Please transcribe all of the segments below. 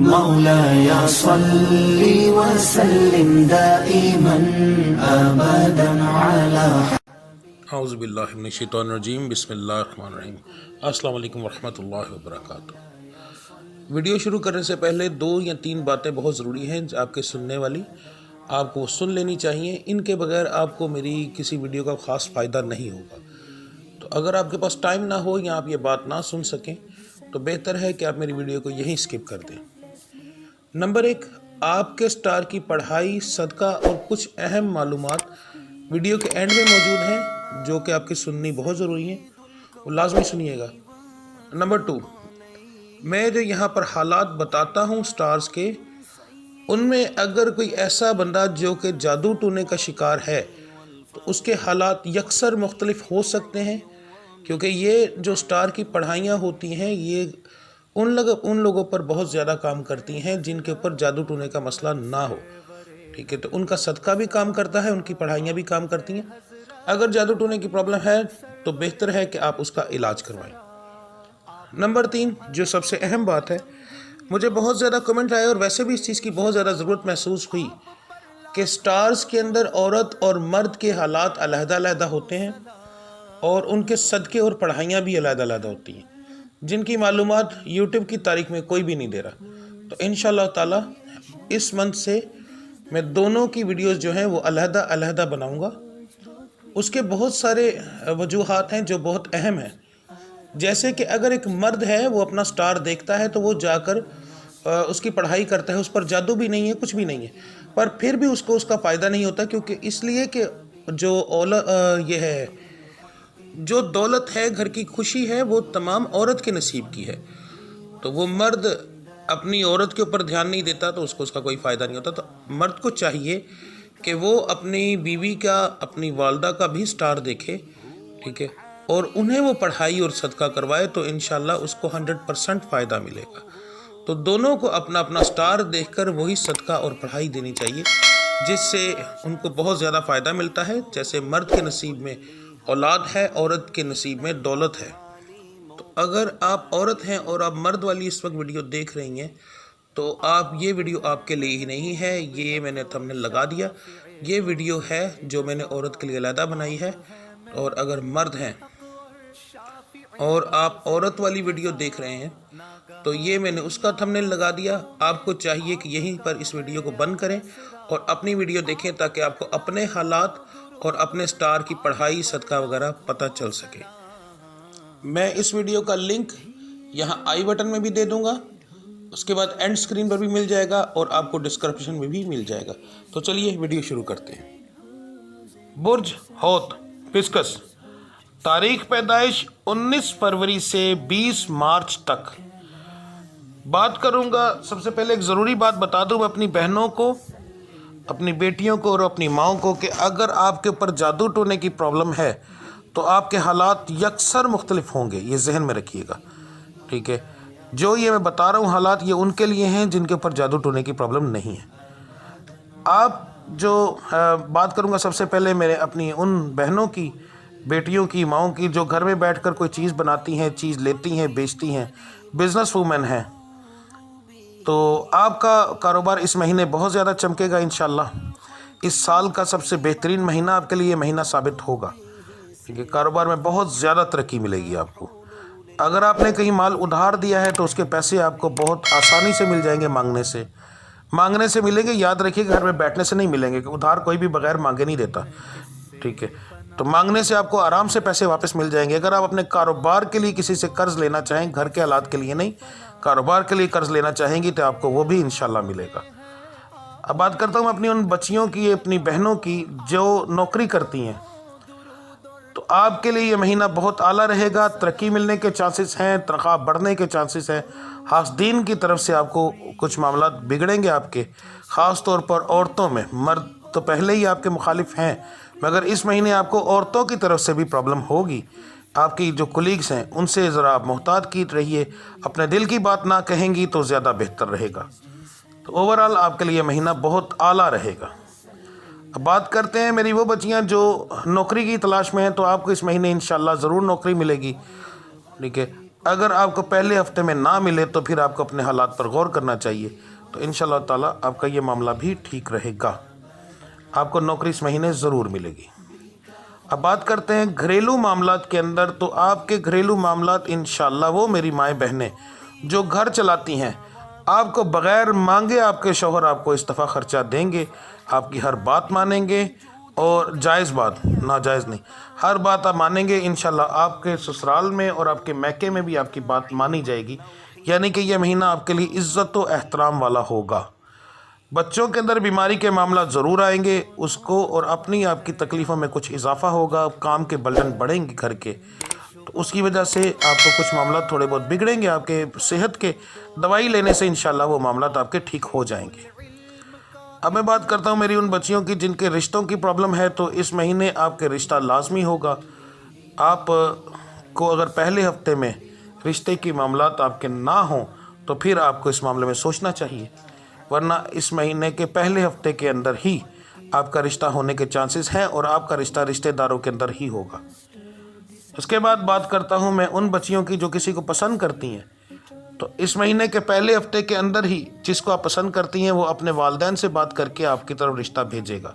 مولاي صل وسلم دائما ابدا على اعوذ باللہ من الشیطان الرجیم، بسم اللہ الرحمن الرحیم۔ السلام علیکم ورحمۃ اللہ وبرکاتہ۔ ویڈیو شروع کرنے سے پہلے 2 یا 3 باتیں بہت ضروری ہیں آپ کے سننے والی، آپ کو سن لینی چاہیے۔ ان کے بغیر آپ کو میری کسی ویڈیو کا خاص فائدہ نہیں ہوگا۔ تو اگر آپ کے پاس ٹائم نہ ہو یا آپ یہ بات نہ سن سکیں تو بہتر ہے کہ آپ میری ویڈیو کو یہیں سکپ کر دیں۔ نمبر 1، آپ کے سٹار کی پڑھائی، صدقہ اور کچھ اہم معلومات ویڈیو کے اینڈ میں موجود ہیں جو کہ آپ کی سننی بہت ضروری ہیں، وہ لازمی سنیے گا۔ نمبر 2، میں جو یہاں پر حالات بتاتا ہوں سٹارز کے، ان میں اگر کوئی ایسا بندہ جو کہ جادو ٹونے کا شکار ہے تو اس کے حالات یکسر مختلف ہو سکتے ہیں، کیونکہ یہ جو سٹار کی پڑھائیاں ہوتی ہیں یہ ان لوگوں پر بہت زیادہ کام کرتی ہیں جن کے اوپر جادو ٹونے کا مسئلہ نہ ہو، ٹھیک ہے؟ تو ان کا صدقہ بھی کام کرتا ہے، ان کی پڑھائیاں بھی کام کرتی ہیں۔ اگر جادو ٹونے کی پرابلم ہے تو بہتر ہے کہ آپ اس کا علاج کروائیں۔ نمبر 3، جو سب سے اہم بات ہے، مجھے بہت زیادہ کمنٹ آئے اور ویسے بھی اس چیز کی بہت زیادہ ضرورت محسوس ہوئی کہ سٹارز کے اندر عورت اور مرد کے حالات علیحدہ علیحدہ ہوتے ہیں اور ان کے صدقے اور پڑھائیاں بھی علیحدہ علیحدہ ہوتی ہیں، جن کی معلومات یوٹیوب کی تاریخ میں کوئی بھی نہیں دے رہا۔ تو انشاءاللہ تعالی اس منتھ سے میں دونوں کی ویڈیوز جو ہیں وہ علیحدہ علیحدہ بناؤں گا۔ اس کے بہت سارے وجوہات ہیں جو بہت اہم ہیں، جیسے کہ اگر ایک مرد ہے وہ اپنا سٹار دیکھتا ہے تو وہ جا کر اس کی پڑھائی کرتا ہے، اس پر جادو بھی نہیں ہے، کچھ بھی نہیں ہے، پر پھر بھی اس کو اس کا فائدہ نہیں ہوتا، کیونکہ اس لیے کہ جو دولت ہے، گھر کی خوشی ہے، وہ تمام عورت کے نصیب کی ہے۔ تو وہ مرد اپنی عورت کے اوپر دھیان نہیں دیتا تو اس کو اس کا کوئی فائدہ نہیں ہوتا۔ تو مرد کو چاہیے کہ وہ اپنی بیوی کا، اپنی والدہ کا بھی سٹار دیکھے، ٹھیک ہے، اور انہیں وہ پڑھائی اور صدقہ کروائے تو انشاءاللہ اس کو 100% فائدہ ملے گا۔ تو دونوں کو اپنا اپنا سٹار دیکھ کر وہی صدقہ اور پڑھائی دینی چاہیے، جس سے ان کو بہت زیادہ فائدہ ملتا ہے۔ جیسے مرد کے نصیب میں اولاد ہے، عورت کے نصیب میں دولت ہے۔ تو اگر آپ عورت ہیں اور آپ مرد والی اس وقت ویڈیو دیکھ رہی ہیں تو یہ ویڈیو آپ کے لیے ہی نہیں ہے، یہ میں نے تھمبنیل لگا دیا، یہ ویڈیو ہے جو میں نے عورت کے لیے علیحدہ بنائی ہے۔ اور اگر مرد ہیں اور آپ عورت والی ویڈیو دیکھ رہے ہیں تو یہ میں نے اس کا تھمبنیل لگا دیا۔ آپ کو چاہیے کہ یہیں پر اس ویڈیو کو بند کریں اور اپنی ویڈیو دیکھیں تاکہ آپ کو اپنے حالات اور اپنے سٹار کی پڑھائی، صدقہ وغیرہ پتہ چل سکے۔ میں اس ویڈیو کا لنک یہاں آئی بٹن میں بھی دے دوں گا، اس کے بعد اینڈ سکرین پر بھی مل جائے گا اور آپ کو ڈسکرپشن میں بھی مل جائے گا۔ تو چلیے ویڈیو شروع کرتے ہیں۔ برج حوت پسکس، تاریخ پیدائش 19 فروری سے 20 مارچ تک۔ بات کروں گا، سب سے پہلے ایک ضروری بات بتا دوں میں اپنی بہنوں کو، اپنی بیٹیوں کو اور اپنی ماؤں کو، کہ اگر آپ کے اوپر جادو ٹونے کی پرابلم ہے تو آپ کے حالات یکسر مختلف ہوں گے، یہ ذہن میں رکھیے گا، ٹھیک ہے؟ جو یہ میں بتا رہا ہوں حالات، یہ ان کے لیے ہیں جن کے اوپر جادو ٹونے کی پرابلم نہیں ہے۔ آپ جو بات کروں گا سب سے پہلے میرے اپنی ان بہنوں کی، بیٹیوں کی، ماؤں کی جو گھر میں بیٹھ کر کوئی چیز بناتی ہیں، چیز لیتی ہیں، بیچتی ہیں، بزنس وومن ہیں۔ تو آپ کا کاروبار اس مہینے بہت زیادہ چمکے گا انشاءاللہ۔ اس سال کا سب سے بہترین مہینہ آپ کے لیے مہینہ ثابت ہوگا، کیونکہ کاروبار میں بہت زیادہ ترقی ملے گی آپ کو۔ اگر آپ نے کہیں مال ادھار دیا ہے تو اس کے پیسے آپ کو بہت آسانی سے مل جائیں گے، مانگنے سے ملیں گے۔ یاد رکھیے کہ گھر میں بیٹھنے سے نہیں ملیں گے، کہ ادھار کوئی بھی بغیر مانگے نہیں دیتا، ٹھیک ہے؟ تو مانگنے سے آپ کو آرام سے پیسے واپس مل جائیں گے۔ اگر آپ اپنے کاروبار کے لیے کسی سے قرض لینا چاہیں، گھر کے حالات کے لیے نہیں، کاروبار کے لیے قرض لینا چاہیں گی تو آپ کو وہ بھی انشاءاللہ ملے گا۔ اب بات کرتا ہوں اپنی ان بچیوں کی، اپنی بہنوں کی جو نوکری کرتی ہیں، تو آپ کے لیے یہ مہینہ بہت اعلیٰ رہے گا۔ ترقی ملنے کے چانسز ہیں، تنخواہ بڑھنے کے چانسز ہیں۔ حاسدین کی طرف سے آپ کو کچھ معاملات بگڑیں گے آپ کے، خاص طور پر عورتوں میں۔ مرد تو پہلے ہی آپ کے مخالف ہیں، مگر اس مہینے آپ کو عورتوں کی طرف سے بھی پرابلم ہوگی۔ آپ کی جو کولیگز ہیں ان سے ذرا آپ محتاط کی رہیے، اپنے دل کی بات نہ کہیں گی تو زیادہ بہتر رہے گا۔ تو اوورآل آپ کے لیے مہینہ بہت اعلیٰ رہے گا۔ اب بات کرتے ہیں میری وہ بچیاں جو نوکری کی تلاش میں ہیں، تو آپ کو اس مہینے انشاءاللہ ضرور نوکری ملے گی، ٹھیک ہے؟ اگر آپ کو پہلے ہفتے میں نہ ملے تو پھر آپ کو اپنے حالات پر غور کرنا چاہیے، تو انشاءاللہ تعالیٰ آپ کا یہ معاملہ بھی ٹھیک رہے گا، آپ کو نوکری اس مہینے ضرور ملے گی۔ اب بات کرتے ہیں گھریلو معاملات کے اندر، تو آپ کے گھریلو معاملات انشاءاللہ وہ میری مائیں بہنیں جو گھر چلاتی ہیں، آپ کو بغیر مانگے آپ کے شوہر آپ کو اس دفعہ خرچہ دیں گے، آپ کی ہر بات مانیں گے، اور جائز بات، ناجائز نہیں، ہر بات آپ مانیں گے انشاءاللہ۔ آپ کے سسرال میں اور آپ کے میکے میں بھی آپ کی بات مانی جائے گی، یعنی کہ یہ مہینہ آپ کے لیے عزت و احترام والا ہوگا۔ بچوں کے اندر بیماری کے معاملات ضرور آئیں گے اس کو، اور اپنی آپ کی تکلیفوں میں کچھ اضافہ ہوگا، کام کے برڈن بڑھیں گے گھر کے، تو اس کی وجہ سے آپ کو کچھ معاملات تھوڑے بہت بگڑیں گے آپ کے صحت کے، دوائی لینے سے انشاءاللہ وہ معاملات آپ کے ٹھیک ہو جائیں گے۔ اب میں بات کرتا ہوں میری ان بچیوں کی جن کے رشتوں کی پرابلم ہے، تو اس مہینے آپ کے رشتہ لازمی ہوگا۔ آپ کو اگر پہلے ہفتے میں رشتے کی معاملات آپ کے نہ ہوں تو پھر آپ کو اس معاملے میں سوچنا چاہیے، ورنہ اس مہینے کے پہلے ہفتے کے اندر ہی آپ کا رشتہ ہونے کے چانسز ہیں، اور آپ کا رشتہ رشتہ داروں کے اندر ہی ہوگا۔ اس کے بعد بات کرتا ہوں میں ان بچیوں کی جو کسی کو پسند کرتی ہیں، تو اس مہینے کے پہلے ہفتے کے اندر ہی جس کو آپ پسند کرتی ہیں وہ اپنے والدین سے بات کر کے آپ کی طرف رشتہ بھیجے گا،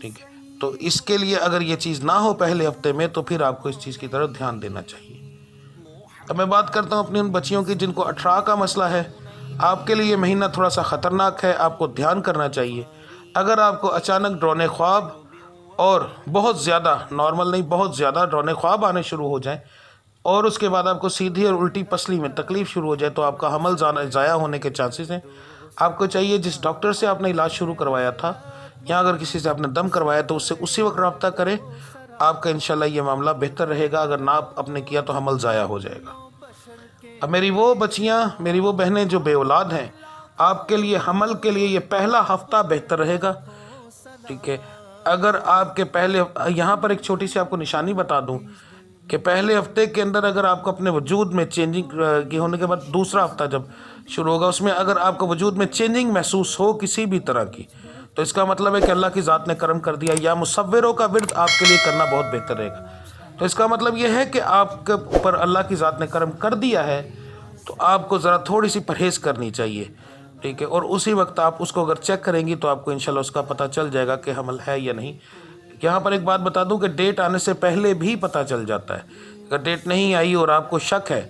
ٹھیک ہے؟ تو اس کے لیے اگر یہ چیز نہ ہو پہلے ہفتے میں تو پھر آپ کو اس چیز کی طرف دھیان دینا چاہیے۔ اب میں بات کرتا ہوں اپنی ان بچیوں کی جن کو 18 کا مسئلہ ہے۔ آپ کے لیے یہ مہینہ تھوڑا سا خطرناک ہے، آپ کو دھیان کرنا چاہیے۔ اگر آپ کو اچانک ڈرونے خواب اور بہت زیادہ، نارمل نہیں بہت زیادہ ڈرونے خواب آنے شروع ہو جائیں، اور اس کے بعد آپ کو سیدھی اور الٹی پسلی میں تکلیف شروع ہو جائے، تو آپ کا حمل ضائع ہونے کے چانسز ہیں۔ آپ کو چاہیے جس ڈاکٹر سے آپ نے علاج شروع کروایا تھا، یا اگر کسی سے آپ نے دم کروایا تو اس سے اسی وقت رابطہ کریں، آپ کا انشاءاللہ یہ معاملہ بہتر رہے گا۔ اگر نہ آپ نے کیا تو حمل ضائع ہو جائے گا۔ اب میری وہ بچیاں، میری وہ بہنیں جو بے اولاد ہیں، آپ کے لیے حمل کے لیے یہ پہلا ہفتہ بہتر رہے گا، ٹھیک ہے؟ اگر آپ کے پہلے، یہاں پر ایک چھوٹی سی آپ کو نشانی بتا دوں کہ پہلے ہفتے کے اندر اگر آپ کو اپنے وجود میں چینجنگ کے ہونے کے بعد دوسرا ہفتہ جب شروع ہوگا، اس میں اگر آپ کو وجود میں چینجنگ محسوس ہو کسی بھی طرح کی، تو اس کا مطلب ہے کہ اللہ کی ذات نے کرم کر دیا، یا مصوروں کا ورد آپ کے لیے کرنا بہت بہتر رہے گا۔ تو اس کا مطلب یہ ہے کہ آپ کے اوپر اللہ کی ذات نے کرم کر دیا ہے، تو آپ کو ذرا تھوڑی سی پرہیز کرنی چاہیے، ٹھیک ہے؟ اور اسی وقت آپ اس کو اگر چیک کریں گی تو آپ کو انشاءاللہ اس کا پتہ چل جائے گا کہ حمل ہے یا نہیں۔ یہاں پر ایک بات بتا دوں کہ ڈیٹ آنے سے پہلے بھی پتہ چل جاتا ہے۔ اگر ڈیٹ نہیں آئی اور آپ کو شک ہے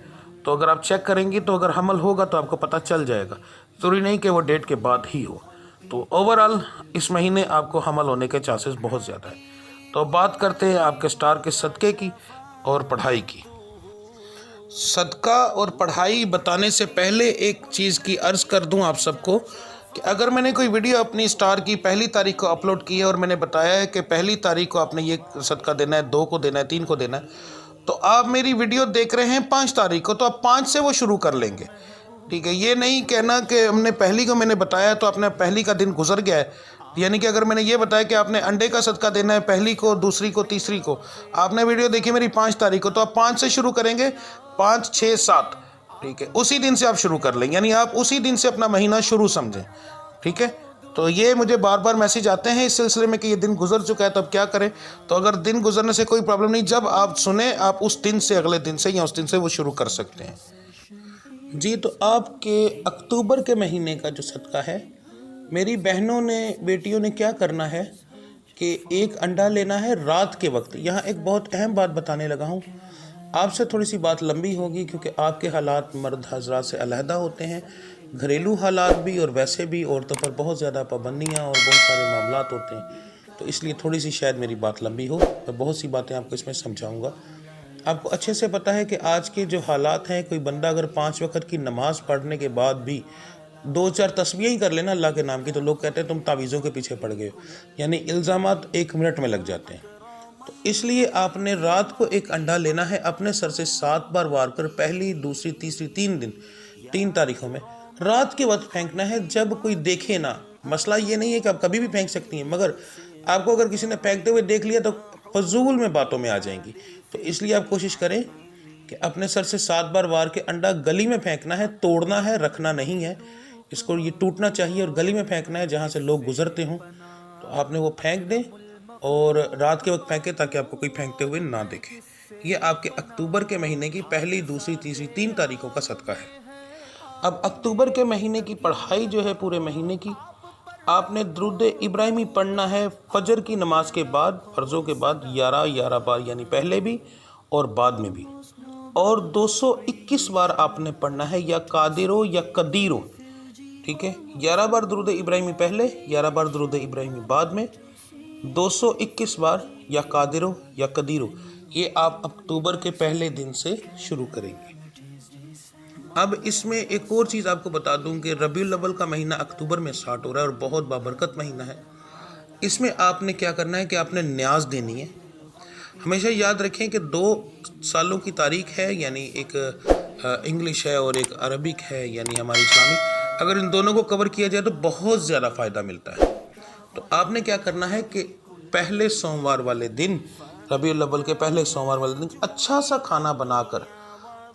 تو اگر آپ چیک کریں گی تو اگر حمل ہوگا تو آپ کو پتہ چل جائے گا، ضروری نہیں کہ وہ ڈیٹ کے بعد ہی ہو۔ تو اوورآل اس مہینے آپ کو حمل ہونے کے چانسز بہت زیادہ ہیں۔ تو بات کرتے ہیں آپ کے سٹار کے صدقے کی اور پڑھائی کی۔ صدقہ اور پڑھائی بتانے سے پہلے ایک چیز کی عرض کر دوں آپ سب کو کہ اگر میں نے کوئی ویڈیو اپنی سٹار کی 1 تاریخ کو اپلوڈ کی ہے اور میں نے بتایا ہے کہ 1 تاریخ کو آپ نے یہ صدقہ دینا ہے، 2 کو دینا ہے، 3 کو دینا ہے، تو آپ میری ویڈیو دیکھ رہے ہیں 5 تاریخ کو، تو آپ 5 سے وہ شروع کر لیں گے، ٹھیک ہے؟ یہ نہیں کہنا کہ ہم نے 1 کو میں نے بتایا تو آپ نے 1 کا دن گزر گیا ہے، یعنی کہ اگر میں نے یہ بتایا کہ آپ نے انڈے کا صدقہ دینا ہے 1 کو، 2 کو، 3 کو، آپ نے ویڈیو دیکھی میری 5 تاریخ کو، تو آپ 5 سے شروع کریں گے، 5، 6، 7، ٹھیک ہے؟ اسی دن سے آپ شروع کر لیں، یعنی آپ اسی دن سے اپنا مہینہ شروع سمجھیں، ٹھیک ہے؟ تو یہ مجھے بار بار میسیج آتے ہیں اس سلسلے میں کہ یہ دن گزر چکا ہے تو اب کیا کریں؟ تو اگر دن گزرنے سے کوئی پرابلم نہیں، جب آپ سنیں آپ اس دن سے، اگلے دن سے یا اس دن سے وہ شروع کر سکتے ہیں۔ جی، تو آپ کے اکتوبر کے مہینے کا جو صدقہ ہے، میری بہنوں نے، بیٹیوں نے کیا کرنا ہے کہ ایک انڈا لینا ہے رات کے وقت۔ یہاں ایک بہت اہم بات بتانے لگا ہوں، آپ سے تھوڑی سی بات لمبی ہوگی کیونکہ آپ کے حالات مرد حضرات سے علیحدہ ہوتے ہیں، گھریلو حالات بھی، اور ویسے بھی عورتوں پر بہت زیادہ پابندیاں اور بہت سارے معاملات ہوتے ہیں، تو اس لیے تھوڑی سی شاید میری بات لمبی ہو، میں بہت سی باتیں آپ کو اس میں سمجھاؤں گا۔ آپ کو اچھے سے پتہ ہے کہ آج کے جو حالات ہیں، کوئی بندہ اگر 5 وقت کی نماز پڑھنے کے بعد بھی 2-4 تسبیحیں ہی کر لینا اللہ کے نام کی، تو لوگ کہتے ہیں تم تعویذوں کے پیچھے پڑ گئے ہو، یعنی الزامات 1 منٹ میں لگ جاتے ہیں۔ تو اس لیے آپ نے رات کو ایک انڈا لینا ہے، اپنے سر سے 7 بار وار کر، 1، 2، 3، 3 دن، 3 تاریخوں میں رات کے وقت پھینکنا ہے جب کوئی دیکھے نہ۔ مسئلہ یہ نہیں ہے کہ آپ کبھی بھی پھینک سکتی ہیں، مگر آپ کو اگر کسی نے پھینکتے ہوئے دیکھ لیا تو فضول میں باتوں میں آ جائیں گی، تو اس لیے آپ کوشش کریں کہ اپنے سر سے 7 بار وار کے انڈا گلی میں پھینکنا ہے، توڑنا ہے، رکھنا نہیں ہے، اس کو یہ ٹوٹنا چاہیے اور گلی میں پھینکنا ہے جہاں سے لوگ گزرتے ہوں، تو آپ نے وہ پھینک دیں اور رات کے وقت پھینکیں تاکہ آپ کو کوئی پھینکتے ہوئے نہ دیکھے۔ یہ آپ کے اکتوبر کے مہینے کی پہلی، دوسری، تیسری 3 تاریخوں کا صدقہ ہے۔ اب اکتوبر کے مہینے کی پڑھائی جو ہے پورے مہینے کی، آپ نے درود ابراہیمی پڑھنا ہے فجر کی نماز کے بعد، فرضوں کے بعد 11 بار، یعنی پہلے بھی اور بعد میں بھی، اور 221 بار آپ نے پڑھنا ہے، یا قادرو یا قدیرو، ٹھیک ہے، 11 بار درود ابراہیمی پہلے، 11 بار درود ابراہیمی بعد میں، 221 بار یا قادرو یا قدیرو۔ یہ آپ اکتوبر کے پہلے دن سے شروع کریں گے۔ اب اس میں ایک اور چیز آپ کو بتا دوں کہ ربیع الاول کا مہینہ اکتوبر میں سٹارٹ ہو رہا ہے اور بہت بابرکت مہینہ ہے۔ اس میں آپ نے کیا کرنا ہے کہ آپ نے نیاز دینی ہے۔ ہمیشہ یاد رکھیں کہ 2 سالوں کی تاریخ ہے، یعنی ایک انگلش ہے اور ایک عربک ہے، یعنی ہماری اسلامی۔ اگر ان دونوں کو کور کیا جائے تو بہت زیادہ فائدہ ملتا ہے۔ تو آپ نے کیا کرنا ہے کہ پہلے سوموار والے دن، ربیع الاول کے پہلے سوموار والے دن، اچھا سا کھانا بنا کر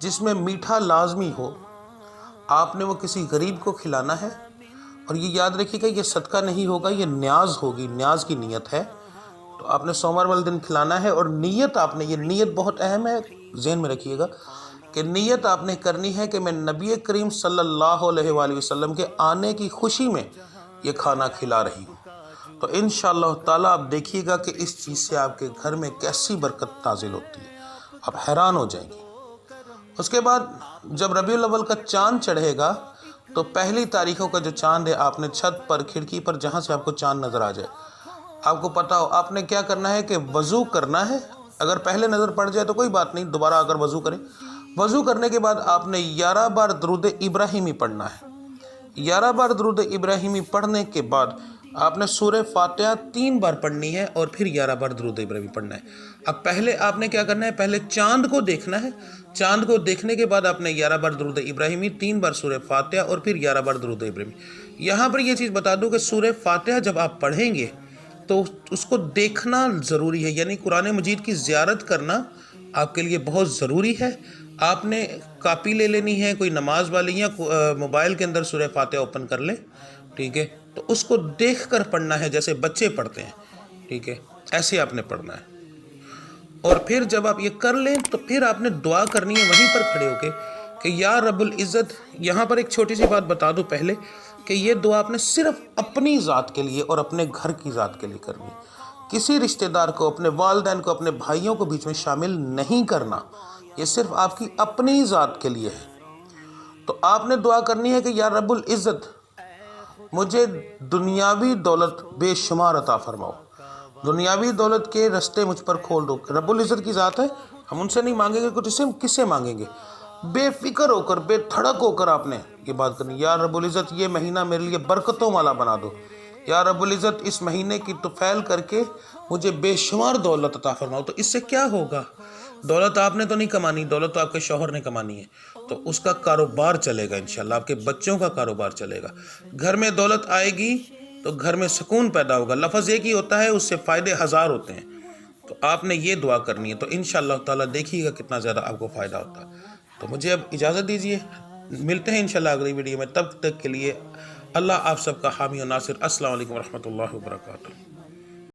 جس میں میٹھا لازمی ہو، آپ نے وہ کسی غریب کو کھلانا ہے۔ اور یہ یاد رکھیے کہ یہ صدقہ نہیں ہوگا، یہ نیاز ہوگی، نیاز کی نیت ہے۔ تو آپ نے سوموار والے دن کھلانا ہے، اور نیت آپ نے، یہ نیت بہت اہم ہے، ذہن میں رکھیے گا کہ نیت آپ نے کرنی ہے کہ میں نبی کریم صلی اللہ علیہ وآلہ وسلم کے آنے کی خوشی میں یہ کھانا کھلا رہی ہوں۔ تو انشاءاللہ تعالیٰ آپ دیکھیے گا کہ اس چیز سے آپ کے گھر میں کیسی برکت نازل ہوتی ہے، آپ حیران ہو جائیں گے۔ اس کے بعد جب ربیع الاول کا چاند چڑھے گا تو پہلی تاریخوں کا جو چاند ہے، آپ نے چھت پر، کھڑکی پر، جہاں سے آپ کو چاند نظر آ جائے، آپ کو پتا ہو، آپ نے کیا کرنا ہے کہ وضو کرنا ہے۔ اگر پہلے نظر پڑ جائے تو کوئی بات نہیں، دوبارہ آ کر وضو کریں۔ وضو کرنے کے بعد آپ نے 11 بار درود ابراہیمی پڑھنا ہے۔ 11 بار درود ابراہیمی پڑھنے کے بعد آپ نے سورہ فاتحہ 3 بار پڑھنی ہے، اور پھر 11 بار درود ابراہیمی پڑھنا ہے۔ اب پہلے آپ نے کیا کرنا ہے، پہلے چاند کو دیکھنا ہے۔ چاند کو دیکھنے کے بعد آپ نے 11 بار درود ابراہیمی، 3 بار سورہ فاتحہ، اور پھر 11 بار درود ابراہیمی۔ یہاں پر یہ چیز بتا دوں کہ سورہ فاتحہ جب آپ پڑھیں گے تو اس کو دیکھنا ضروری ہے، یعنی قرآن مجید کی زیارت کرنا آپ کے لیے بہت ضروری ہے۔ آپ نے کاپی لے لینی ہے، کوئی نماز والی، یا موبائل کے اندر سورہ فاتحہ اوپن کر لیں، ٹھیک ہے، تو اس کو دیکھ کر پڑھنا ہے، جیسے بچے پڑھتے ہیں، ٹھیک ہے، ایسے آپ نے پڑھنا ہے۔ اور پھر جب آپ یہ کر لیں تو پھر آپ نے دعا کرنی ہے وہیں پر کھڑے ہو کے کہ یا رب العزت۔ یہاں پر ایک چھوٹی سی بات بتا دوں پہلے کہ یہ دعا آپ نے صرف اپنی ذات کے لیے اور اپنے گھر کی ذات کے لیے کرنی ہے۔ کسی رشتہ دار کو، اپنے والدین کو، اپنے بھائیوں کو بیچ میں شامل نہیں کرنا، یہ صرف آپ کی اپنی ذات کے لیے ہے۔ تو آپ نے دعا کرنی ہے کہ یا رب العزت مجھے دنیاوی دولت بے شمار عطا فرماؤ، دنیاوی دولت کے رستے مجھ پر کھول دو۔ رب العزت کی ذات ہے، ہم ان سے نہیں مانگیں گے کچھ، اسے کس سے مانگیں گے؟ بے فکر ہو کر، بے دھڑک ہو کر آپ نے یہ بات کرنی، یا رب العزت یہ مہینہ میرے لیے برکتوں والا بنا دو، یا رب العزت اس مہینے کی طفیل کر کے مجھے بے شمار دولت عطا فرماؤ۔ تو اس سے کیا ہوگا؟ دولت آپ نے تو نہیں کمانی، دولت تو آپ کے شوہر نے کمانی ہے، تو اس کا کاروبار چلے گا انشاءاللہ، آپ کے بچوں کا کاروبار چلے گا۔ گھر میں دولت آئے گی تو گھر میں سکون پیدا ہوگا۔ لفظ ایک ہی ہوتا ہے، اس سے فائدے ہزار ہوتے ہیں۔ تو آپ نے یہ دعا کرنی ہے، تو انشاءاللہ تعالیٰ دیکھیے گا کتنا زیادہ آپ کو فائدہ ہوتا ہے۔ تو مجھے اب اجازت دیجیے، ملتے ہیں انشاءاللہ اگلی ویڈیو میں، تب تک کے لیے اللہ آپ سب کا حامی و ناصر۔ السلام علیکم ورحمۃ اللہ وبرکاتہ۔